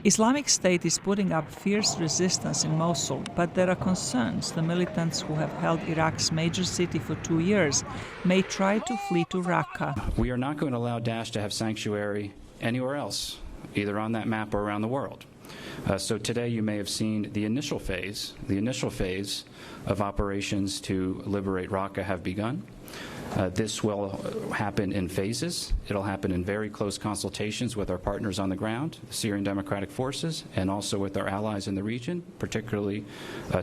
Islamic State is putting up fierce resistance in Mosul, but there are concerns the militants who have held Iraq's major city for 2 years may try to flee to Raqqa. We are not going to allow Daesh to have sanctuary anywhere else, either on that map or around the world. So today you may have seen the initial phase of operations to liberate Raqqa have begun. This will happen in phases. It'll happen in very close consultations with our partners on the ground, the Syrian Democratic Forces, and also with our allies in the region, particularly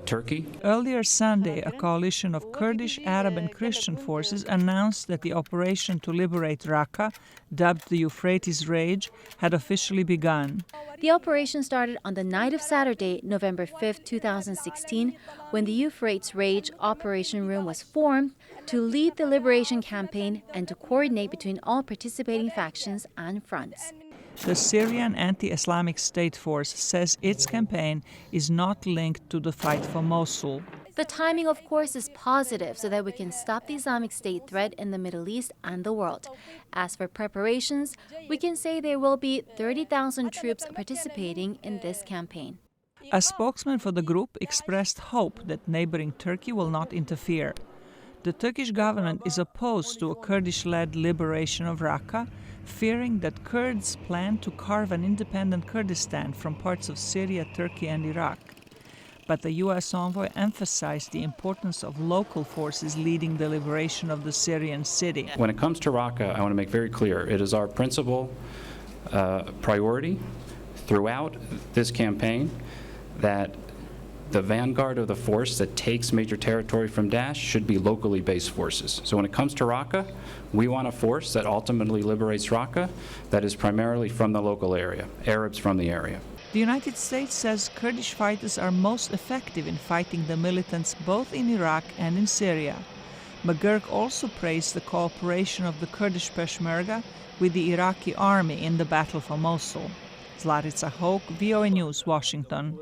Turkey. Earlier Sunday, a coalition of Kurdish, Arab, and Christian forces announced that the operation to liberate Raqqa, dubbed the Euphrates Rage, had officially begun. The operation started on the night of Saturday, November 5, 2016, when the Euphrates Rage Operation Room was formed to lead the liberation campaign and to coordinate between all participating factions and fronts. The Syrian anti-Islamic State force says its campaign is not linked to the fight for Mosul. The timing, of course, is positive so that we can stop the Islamic State threat in the Middle East and the world. As for preparations, we can say there will be 30,000 troops participating in this campaign. A spokesman for the group expressed hope that neighboring Turkey will not interfere. The Turkish government is opposed to a Kurdish-led liberation of Raqqa, fearing that Kurds plan to carve an independent Kurdistan from parts of Syria, Turkey, and Iraq. But the U.S. envoy emphasized the importance of local forces leading the liberation of the Syrian city. When it comes to Raqqa, I want to make very clear, it is our principal priority throughout this campaign that the vanguard of the force that takes major territory from Daesh should be locally based forces. So when it comes to Raqqa, we want a force that ultimately liberates Raqqa that is primarily from the local area, Arabs from the area. The United States says Kurdish fighters are most effective in fighting the militants both in Iraq and in Syria. McGurk also praised the cooperation of the Kurdish Peshmerga with the Iraqi army in the battle for Mosul. Zlatica Hoke, VOA News, Washington.